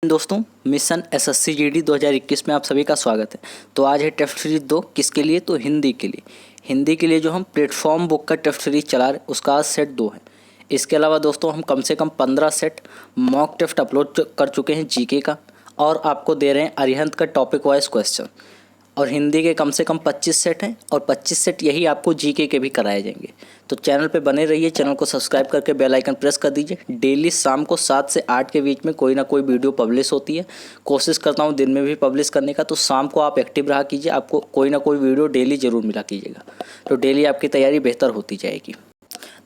दोस्तों, mission SSC GD 2021 में आप सभी का स्वागत है। तो आज है टेस्ट सीरीज 2। किसके लिए? तो हिंदी के लिए। हिंदी के लिए जो हम प्लेटफॉर्म बुक का टेस्ट सीरीज चला रहे उसका आज सेट 2 है। इसके अलावा दोस्तों हम कम से कम 15 सेट मॉक टेस्ट अपलोड कर चुके हैं जीके का, और आपको दे रहे हैं अरिहंत का टॉपिक वाइज क्वेश्चन। और हिंदी के कम से कम 25 सेट हैं, और 25 सेट यही आपको जीके के भी कराए जाएंगे। तो चैनल पे बने रहिए, चैनल को सब्सक्राइब करके बेल आइकन प्रेस कर दीजिए। डेली शाम को 7 से 8 के बीच में कोई ना कोई वीडियो पब्लिश होती है। कोशिश करता हूँ दिन में भी पब्लिश करने का, तो शाम को आप एक्टिव रहा कीजिए, आपको कोई ना कोई वीडियो डेली ज़रूर मिला कीजिएगा। तो डेली आपकी तैयारी बेहतर होती जाएगी।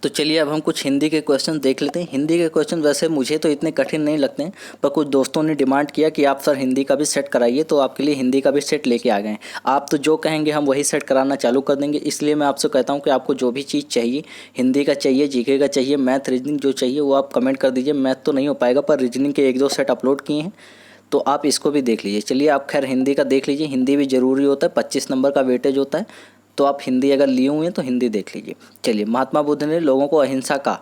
तो चलिए अब हम कुछ हिंदी के क्वेश्चन देख लेते हैं। हिंदी के क्वेश्चन वैसे मुझे तो इतने कठिन नहीं लगते हैं, पर कुछ दोस्तों ने डिमांड किया कि आप सर हिंदी का भी सेट कराइए, तो आपके लिए हिंदी का भी सेट लेके आ गए हैं। आप तो जो कहेंगे हम वही सेट कराना चालू कर देंगे। इसलिए मैं आपसे कहता हूँ कि आपको जो भी चीज़ चाहिए, हिंदी का चाहिए, जीके का चाहिए, मैथ रीजनिंग जो चाहिए वो आप कमेंट कर दीजिए। मैथ तो नहीं हो पाएगा, पर रीजनिंग के 1-2 सेट अपलोड किए हैं, तो आप इसको भी देख लीजिए। चलिए आप खैर हिंदी का देख लीजिए। हिंदी भी ज़रूरी होता है, 25 नंबर का वेटेज होता है, तो आप हिंदी अगर लिए हुए हैं तो हिंदी देख लीजिए। चलिए, महात्मा बुद्ध ने लोगों को अहिंसा का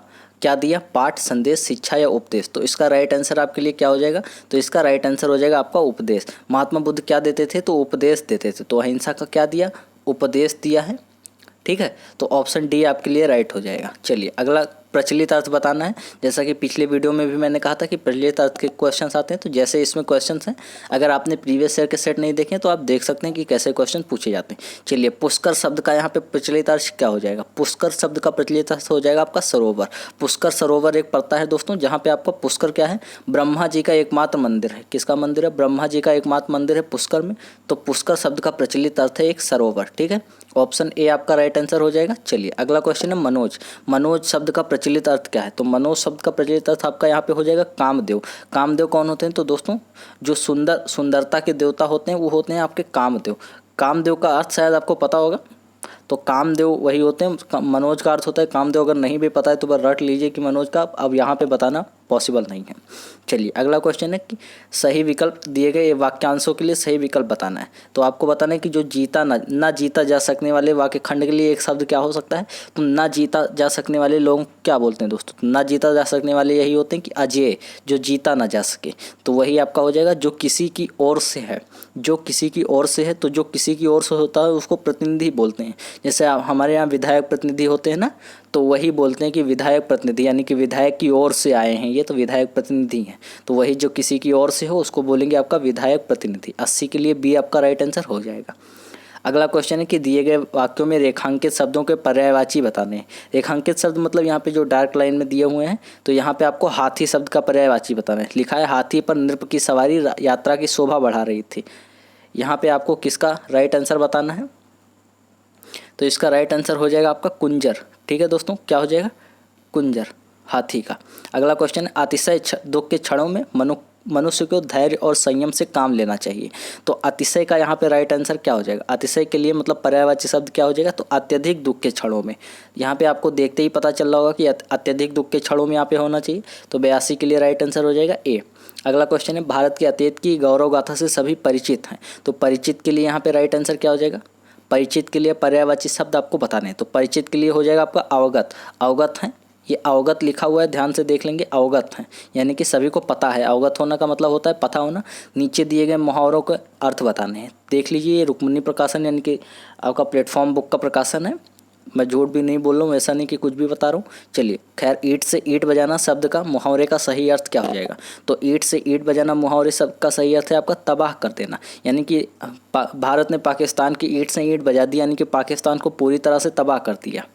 क्या दिया? पाठ, संदेश, शिक्षा या उपदेश? तो इसका राइट आंसर आपके लिए क्या हो जाएगा? तो इसका राइट आंसर हो जाएगा आपका उपदेश। महात्मा बुद्ध क्या देते थे? तो उपदेश देते थे। तो अहिंसा का क्या दिया? उपदेश दिया है। ठीक है, तो ऑप्शन डी आपके लिए राइट हो जाएगा। चलिए अगला प्रचलित अर्थ बताना है। जैसा कि पिछले वीडियो में भी मैंने कहा था कि प्रचलित अर्थ के क्वेश्चंस आते हैं, तो जैसे इसमें क्वेश्चंस हैं, अगर आपने प्रीवियस ईयर के सेट नहीं देखे तो आप देख सकते हैं कि कैसे क्वेश्चन पूछे जाते हैं। चलिए, पुष्कर शब्द का यहाँ पे प्रचलित अर्थ क्या हो जाएगा? पुष्कर शब्द का प्रचलित अर्थ हो जाएगा आपका सरोवर। पुष्कर सरोवर एक पड़ता है दोस्तों, जहाँ पे आपका पुष्कर क्या है? ब्रह्मा जी का एकमात्र मंदिर है। किसका मंदिर है? ब्रह्मा जी का एकमात्र मंदिर है पुष्कर में। तो पुष्कर शब्द का प्रचलित अर्थ है एक सरोवर। ठीक है, ऑप्शन ए आपका राइट आंसर हो जाएगा। चलिए अगला क्वेश्चन है मनोज। मनोज शब्द का प्रचलित अर्थ क्या है? तो मनोज शब्द का प्रचलित अर्थ आपका यहाँ पे हो जाएगा कामदेव। कामदेव कौन होते हैं? तो दोस्तों जो सुंदरता के देवता होते हैं वो होते हैं आपके कामदेव। कामदेव का अर्थ शायद आपको पता होगा, तो कामदेव वही होते हैं। मनोज का अर्थ होता है कामदेव। अगर नहीं भी पता है तो बस रट लीजिए कि मनोज का अब यहाँ पे बताना पॉसिबल नहीं है। चलिए अगला क्वेश्चन है कि सही विकल्प दिए गए वाक्यांशों के लिए सही विकल्प बताना है। तो आपको बताना है कि जो जीता ना जीता जा सकने वाले वाक्य खंड के लिए एक शब्द क्या हो सकता है? तो ना जीता जा सकने वाले लोग क्या बोलते हैं दोस्तों? तो ना जीता जा सकने वाले यही होते हैं कि अजय, जो जीता ना जा सके। तो वही आपका हो जाएगा जो किसी की ओर से है। जो किसी की ओर से है, तो जो किसी की ओर से होता है उसको प्रतिनिधि बोलते हैं। जैसे हमारे यहाँ विधायक प्रतिनिधि होते हैं ना, तो वही बोलते हैं कि विधायक प्रतिनिधि, यानी कि विधायक की ओर से आए हैं ये, तो विधायक प्रतिनिधि हैं। तो वही जो किसी की ओर से हो उसको बोलेंगे आपका विधायक प्रतिनिधि। 80 के लिए बी आपका राइट आंसर हो जाएगा। अगला क्वेश्चन है कि दिए गए वाक्यों में रेखांकित शब्दों के पर्यायवाची बताने हैं। रेखांकित शब्द मतलब यहाँ पे जो डार्क लाइन में दिए हुए हैं, तो यहाँ पे आपको हाथी शब्द का पर्यायवाची बताना है। लिखा है हाथी पर नृप की सवारी यात्रा की शोभा बढ़ा रही थी। यहाँ पे आपको किसका राइट आंसर बताना है? तो इसका राइट आंसर हो जाएगा आपका कुंजर। ठीक है दोस्तों, क्या हो जाएगा? कुंजर, हाथी का। अगला क्वेश्चन है अतिशय दुख के क्षणों में मनुष्य को धैर्य और संयम से काम लेना चाहिए। तो अतिशय का यहाँ पे राइट आंसर क्या हो जाएगा? अतिशय के लिए मतलब पर्यायवाची शब्द क्या हो जाएगा? तो अत्यधिक दुख के क्षणों में। यहाँ पे आपको देखते ही पता चल रहा होगा कि अत्यधिक दुख के क्षणों में यहाँ पे होना चाहिए। तो 82 के लिए राइट आंसर हो जाएगा ए। अगला क्वेश्चन है भारत के अतीत की गौरव गाथा से सभी परिचित हैं। तो परिचित के लिए यहाँ पे राइट आंसर क्या हो जाएगा? परिचित के लिए पर्यायवाची शब्द आपको बताने हैं। तो परिचित के लिए हो जाएगा आपका अवगत। अवगत हैं, ये अवगत लिखा हुआ है, ध्यान से देख लेंगे। अवगत हैं यानी कि सभी को पता है। अवगत होना का मतलब होता है पता होना। नीचे दिए गए मुहावरों के अर्थ बताने हैं। देख लीजिए, ये रुक्मिणी प्रकाशन यानी कि आपका प्लेटफॉर्म बुक का प्रकाशन है। मैं झूठ भी नहीं बोल रहा हूँ, ऐसा नहीं कि कुछ भी बता रहा हूँ। चलिए खैर, ईंट से ईंट बजाना शब्द का मुहावरे का सही अर्थ क्या हो जाएगा? तो ईंट से ईंट बजाना मुहावरे शब्द का सही अर्थ है आपका तबाह कर देना। यानी कि भारत ने पाकिस्तान की ईंट से ईंट बजा दी, यानी कि पाकिस्तान को पूरी तरह से तबाह कर दिया।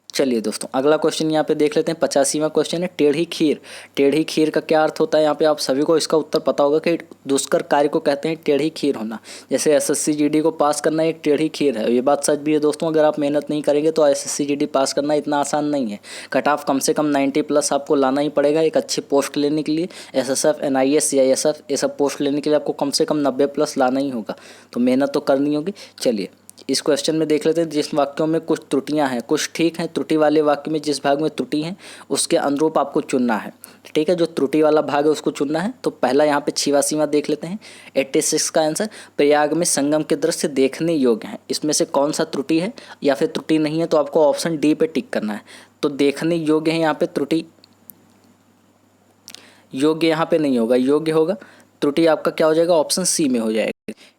चलिए दोस्तों अगला क्वेश्चन यहाँ पे देख लेते हैं। 85वां क्वेश्चन है टेढ़ी खीर। टेढ़ी खीर का क्या अर्थ होता है? यहाँ पे आप सभी को इसका उत्तर पता होगा कि दुष्कर कार्य को कहते हैं टेढ़ी खीर होना। जैसे एसएससी जीडी को पास करना एक टेढ़ी खीर है। ये बात सच भी है दोस्तों। अगर आप मेहनत नहीं करेंगे तो एसएससी जीडी पास करना इतना आसान नहीं है। कट ऑफ कम से कम 90+ आपको लाना ही पड़ेगा एक अच्छी पोस्ट लेने के लिए। एसएसएफ, एनआईए, सीआईएसएफ ये सब पोस्ट लेने के लिए आपको कम से कम 90+ लाना ही होगा। तो मेहनत तो करनी होगी। चलिए इस क्वेश्चन में देख लेते हैं। जिस वाक्यों में कुछ त्रुटियां हैं, कुछ ठीक हैं, त्रुटि वाले वाक्य में जिस भाग में त्रुटि है उसके अनुरूप आपको चुनना है। ठीक है, जो त्रुटि वाला भाग है उसको चुनना है। तो पहला यहाँ पे 86वां देख लेते हैं। 86 का आंसर, प्रयाग में संगम के दृश्य देखने योग्य है। इसमें से कौन सा त्रुटि है या फिर त्रुटि नहीं है? तो आपको ऑप्शन डी पे टिक करना है। तो देखने योग्य है, यहाँ पे त्रुटि योग्य यहाँ पे नहीं होगा, योग्य होगा। त्रुटि आपका क्या हो जाएगा, ऑप्शन सी में हो जाएगा।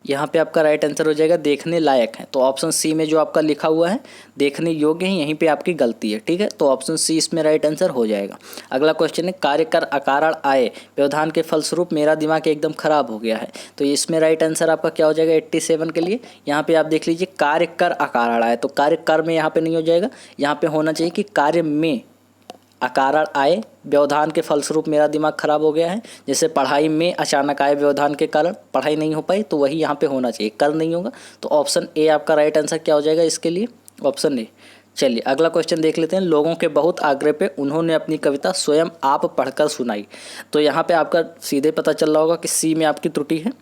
यहाँ पे आपका राइट आंसर हो जाएगा देखने लायक है। तो ऑप्शन सी में जो आपका लिखा हुआ है देखने योग्य है, यहीं पे आपकी गलती है। ठीक है, तो ऑप्शन सी इसमें राइट आंसर हो जाएगा। अगला क्वेश्चन है कार्य कर अकारण आए व्यवधान के फलस्वरूप मेरा दिमाग एकदम खराब हो गया है। तो इसमें राइट आंसर आपका क्या हो जाएगा 87 के लिए। यहाँ पे आप देख लीजिए कार्य कर अकारण आए, तो कार्य कर में यहाँ पे नहीं हो जाएगा, यहाँ पे होना चाहिए कि कार्य में अकारण आए व्यवधान के फलस्वरूप मेरा दिमाग खराब हो गया है। जैसे पढ़ाई में अचानक आए व्यवधान के कारण पढ़ाई नहीं हो पाई, तो वही यहाँ पे होना चाहिए, कर नहीं होगा। तो ऑप्शन ए आपका राइट आंसर क्या हो जाएगा इसके लिए, ऑप्शन ए। चलिए अगला क्वेश्चन देख लेते हैं। लोगों के बहुत आग्रह पे उन्होंने अपनी कविता स्वयं आप पढ़कर सुनाई। तो यहाँ पे आपका सीधे पता चल रहा होगा कि सी में आपकी त्रुटि है,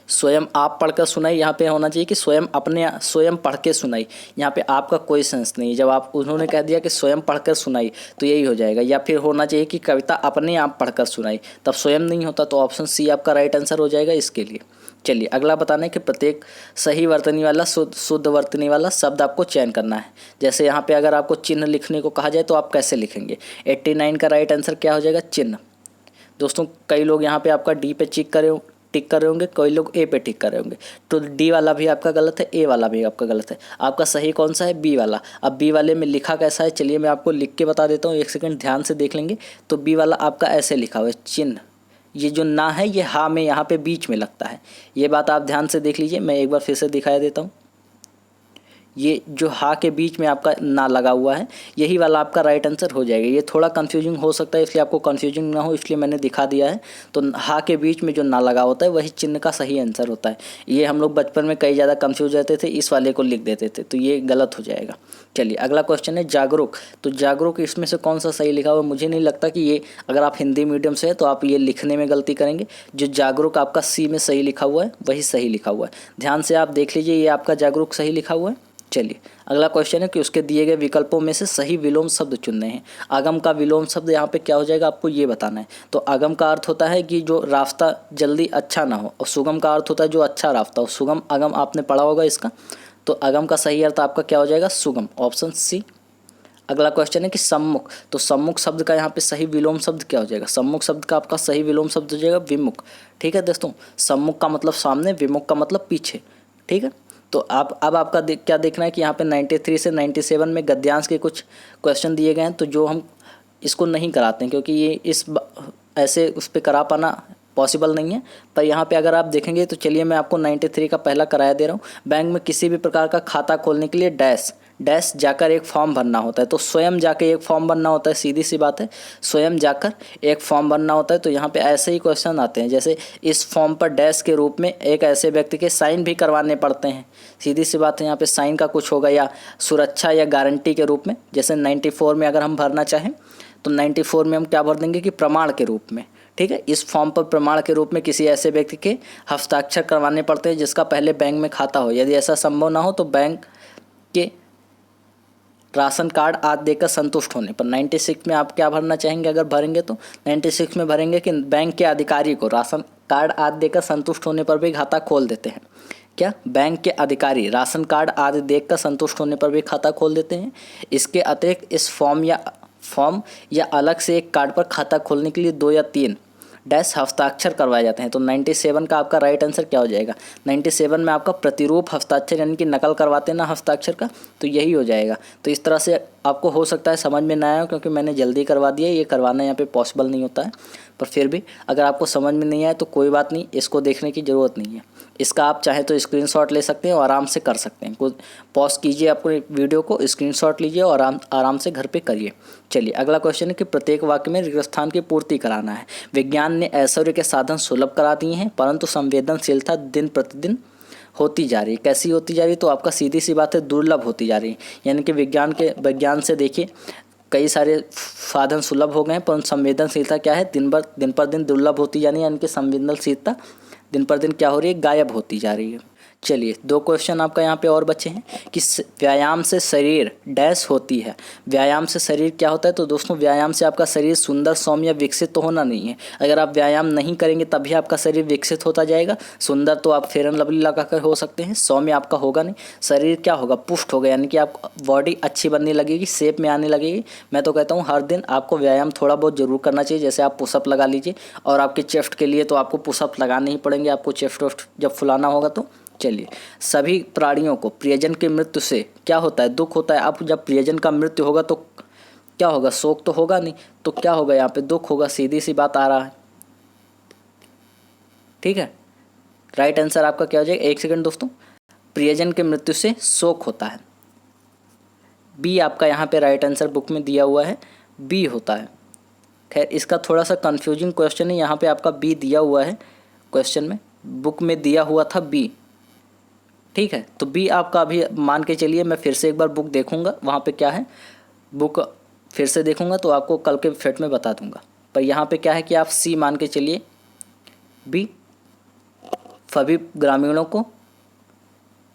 स्वयं आप पढ़कर सुनाई। यहाँ पे होना चाहिए कि स्वयं पढ़ के सुनाई। यहाँ पे आपका कोई सेंस नहीं, जब आप उन्होंने कह दिया कि स्वयं पढ़कर सुनाई तो यही हो जाएगा। या फिर होना चाहिए कि कविता अपने आप पढ़कर सुनाई, तब स्वयं नहीं होता, तो ऑप्शन सी आपका राइट आंसर हो जाएगा इसके लिए। चलिए अगला बताना है कि प्रत्येक सही वर्तनी वाला शुद्ध वर्तनी वाला शब्द आपको चयन करना है। जैसे यहाँ पे अगर आपको चिन्ह लिखने को कहा जाए तो आप कैसे लिखेंगे। 89 का राइट आंसर क्या हो जाएगा, चिन्ह। दोस्तों कई लोग यहाँ पे आपका डी पे टिक कर रहे होंगे, कई लोग ए पे टिक कर रहे होंगे, तो डी वाला भी आपका गलत है, ए वाला भी आपका गलत है। आपका सही कौन सा है, बी वाला। अब बी वाले में लिखा कैसा है, चलिए मैं आपको लिख के बता देता हूँ, एक सेकंड ध्यान से देख लेंगे। तो बी वाला आपका ऐसे लिखा हुआ है चिन्ह, ये जो ना है ये हा में यहाँ पे बीच में लगता है। ये बात आप ध्यान से देख लीजिए, मैं एक बार फिर से दिखाई देता हूँ। ये जो हा के बीच में आपका ना लगा हुआ है, यही वाला आपका राइट आंसर हो जाएगा। ये थोड़ा कंफ्यूजिंग हो सकता है, इसलिए आपको कंफ्यूजिंग ना हो इसलिए मैंने दिखा दिया है। तो हा के बीच में जो ना लगा होता है वही चिन्ह का सही आंसर होता है। ये हम लोग बचपन में कई ज़्यादा कंफ्यूज रहते थे, इस वाले को लिख देते थे, तो ये गलत हो जाएगा। चलिए अगला क्वेश्चन है जागरूक। तो जागरूक इसमें से कौन सा सही लिखा हुआ है, मुझे नहीं लगता कि ये, अगर आप हिंदी मीडियम से है तो आप ये लिखने में गलती करेंगे। जो जागरूक आपका सी में सही लिखा हुआ है वही सही लिखा हुआ है, ध्यान से आप देख लीजिए, ये आपका जागरूक सही लिखा हुआ है। चलिए अगला क्वेश्चन है कि उसके दिए गए विकल्पों में से सही विलोम शब्द चुनने हैं। आगम का विलोम शब्द यहाँ पे क्या हो जाएगा, आपको ये बताना है। तो आगम का अर्थ होता है कि जो रास्ता जल्दी अच्छा ना हो, और सुगम का अर्थ होता है जो अच्छा रास्ता हो। सुगम आगम आपने पढ़ा होगा इसका, तो आगम का सही अर्थ आपका क्या हो जाएगा, सुगम, ऑप्शन सी। अगला क्वेश्चन है कि सम्मुख। तो सम्मुख शब्द का यहाँ पे सही विलोम शब्द क्या हो जाएगा, सम्मुख शब्द का आपका सही विलोम शब्द हो जाएगा विमुख। ठीक है दोस्तों, सम्मुख का मतलब सामने, विमुख का मतलब पीछे। ठीक है, तो अब आपका क्या देखना है कि यहाँ पे 93 से 97 में गद्यांश के कुछ क्वेश्चन दिए गए हैं, तो जो हम इसको नहीं कराते हैं क्योंकि ये ऐसे उस पर करा पाना पॉसिबल नहीं है। पर यहाँ पे अगर आप देखेंगे तो चलिए मैं आपको 93 का पहला कराया दे रहा हूँ। बैंक में किसी भी प्रकार का खाता खोलने के लिए डैश जाकर एक फॉर्म भरना होता है। तो स्वयं जाकर एक फॉर्म भरना होता है, सीधी सी बात है, स्वयं जाकर एक फॉर्म भरना होता है। तो यहाँ पे ऐसे ही क्वेश्चन आते हैं, जैसे इस फॉर्म पर डैश के रूप में एक ऐसे व्यक्ति के साइन भी करवाने पड़ते हैं। सीधी सी बात है, यहाँ पे साइन का कुछ होगा, या सुरक्षा या गारंटी के रूप में। जैसे 94 में अगर हम भरना चाहें तो 94 में हम क्या भर देंगे कि प्रमाण के रूप में। ठीक है, इस फॉर्म पर प्रमाण के रूप में किसी ऐसे व्यक्ति के हस्ताक्षर करवाने पड़ते हैं जिसका पहले बैंक में खाता हो। यदि ऐसा संभव ना हो तो बैंक के राशन कार्ड आदि देकर संतुष्ट होने पर। 96 में आप क्या भरना चाहेंगे, अगर भरेंगे तो 96 में भरेंगे कि बैंक के अधिकारी को राशन कार्ड आदि देकर संतुष्ट होने पर भी खाता खोल देते हैं। क्या, बैंक के अधिकारी राशन कार्ड आदि देखकर संतुष्ट होने पर भी खाता खोल देते हैं। इसके अतिरिक्त इस फॉर्म या अलग से एक कार्ड पर खाता खोलने के लिए 2 या 3 डैश हस्ताक्षर करवाए जाते हैं। तो 97 का आपका राइट आंसर क्या हो जाएगा, 97 में आपका प्रतिरूप हस्ताक्षर यानी कि नकल करवाते हैं ना हस्ताक्षर का, तो यही हो जाएगा। तो इस तरह से आपको हो सकता है समझ में ना आया क्योंकि मैंने जल्दी करवा दिया, ये करवाना यहाँ पे पॉसिबल नहीं होता है। पर फिर भी अगर आपको समझ में नहीं आए तो कोई बात नहीं, इसको देखने की ज़रूरत नहीं है। इसका आप चाहें तो स्क्रीनशॉट ले सकते हैं और आराम से कर सकते हैं। कुछ पॉज कीजिए अपने वीडियो को, स्क्रीनशॉट लीजिए और आराम से घर पे करिए। चलिए अगला क्वेश्चन है कि प्रत्येक वाक्य में रिक्त स्थान की पूर्ति कराना है। विज्ञान ने ऐश्वर्य के साधन सुलभ करा दिए हैं परंतु संवेदनशीलता दिन प्रतिदिन होती जा रही है। कैसी होती जा रही है, तो आपका सीधी सी बात है दुर्लभ होती जा रही है। यानी कि विज्ञान से देखिए कई सारे साधन सुलभ हो गए हैं परंतु संवेदनशीलता क्या है, दिन पर दिन दुर्लभ होती जा रही है। यानी कि संवेदनशीलता दिन पर दिन क्या हो रही है, गायब होती जा रही है। चलिए 2 क्वेश्चन आपका यहाँ पे और बचे हैं कि व्यायाम से शरीर डैश होती है। व्यायाम से शरीर क्या होता है? तो दोस्तों व्यायाम से आपका शरीर सुंदर, सौम्य या विकसित तो होना नहीं है। अगर आप व्यायाम नहीं करेंगे तभी आपका शरीर विकसित होता जाएगा। सुंदर तो आप फेयर एंड लवली लगा कर हो सकते हैं, सौम्य आपका होगा नहीं। शरीर क्या होगा? पुष्ट होगा, यानी कि आप बॉडी अच्छी बनने लगेगी, शेप में आने लगेगी। मैं तो कहता हूँ हर दिन आपको व्यायाम थोड़ा बहुत जरूर करना चाहिए। जैसे आप पुशअप लगा लीजिए, और आपके चेस्ट के लिए तो आपको पुशअप लगाने ही पड़ेंगे, आपको चेस्ट वेस्ट जब फुलाना होगा तो। चलिए, सभी प्राणियों को प्रियजन की मृत्यु से क्या होता है? दुख होता है। अब जब प्रियजन का मृत्यु होगा तो क्या होगा? शोक तो होगा नहीं, तो क्या होगा? यहाँ पे दुख होगा। सीधी सी बात आ रहा है, ठीक है। राइट आंसर आपका क्या हो जाएगा? 1 सेकंड दोस्तों। प्रियजन की मृत्यु से शोक होता है। बी आपका यहाँ पे राइट आंसर बुक में दिया हुआ है, बी होता है। खैर इसका थोड़ा सा कंफ्यूजिंग क्वेश्चन है, यहाँ पे आपका बी दिया हुआ है क्वेश्चन में, बुक में दिया हुआ था बी, ठीक है। तो बी आपका अभी मान के चलिए, मैं फिर से एक बार बुक देखूंगा वहाँ पे क्या है, बुक फिर से देखूंगा तो आपको कल के फेट में बता दूंगा। पर यहाँ पे क्या है कि आप सी मान के चलिए, बी सभी ग्रामीणों को,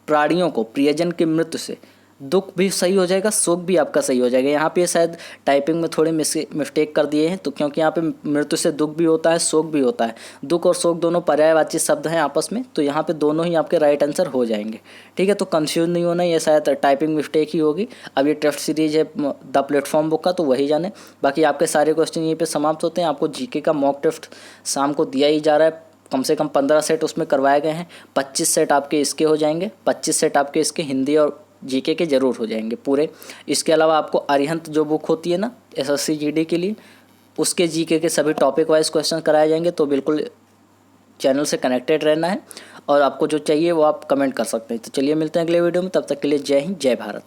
प्राणियों को प्रियजन की मृत्यु से दुख भी सही हो जाएगा, शोक भी आपका सही हो जाएगा। यहाँ पे शायद टाइपिंग में थोड़े मिस्टेक कर दिए हैं, तो क्योंकि यहाँ पे मृत्यु से दुख भी होता है, शोक भी होता है। दुख और शोक दोनों पर्यायवाची शब्द हैं आपस में, तो यहाँ पे दोनों ही आपके राइट आंसर हो जाएंगे, ठीक है। तो कंफ्यूज नहीं होना, ये शायद टाइपिंग मिस्टेक ही होगी। अब ये टेस्ट सीरीज है द प्लेटफॉर्म बुक का, तो वही जाने। बाकी आपके सारे क्वेश्चन यहीं पर समाप्त होते हैं। आपको जीके का मॉक टेस्ट शाम को दिया ही जा रहा है, कम से कम 15 सेट उसमें करवाए गए हैं। 25 सेट आपके इसके हो जाएंगे, 25 सेट आपके इसके हिंदी और जीके के जरूर हो जाएंगे पूरे। इसके अलावा आपको अरिहंत जो बुक होती है ना एसएससी जीडी के लिए, उसके जीके के सभी टॉपिक वाइज क्वेश्चन कराए जाएंगे। तो बिल्कुल चैनल से कनेक्टेड रहना है, और आपको जो चाहिए वो आप कमेंट कर सकते हैं। तो चलिए मिलते हैं अगले वीडियो में, तब तक के लिए जय हिंद, जय भारत।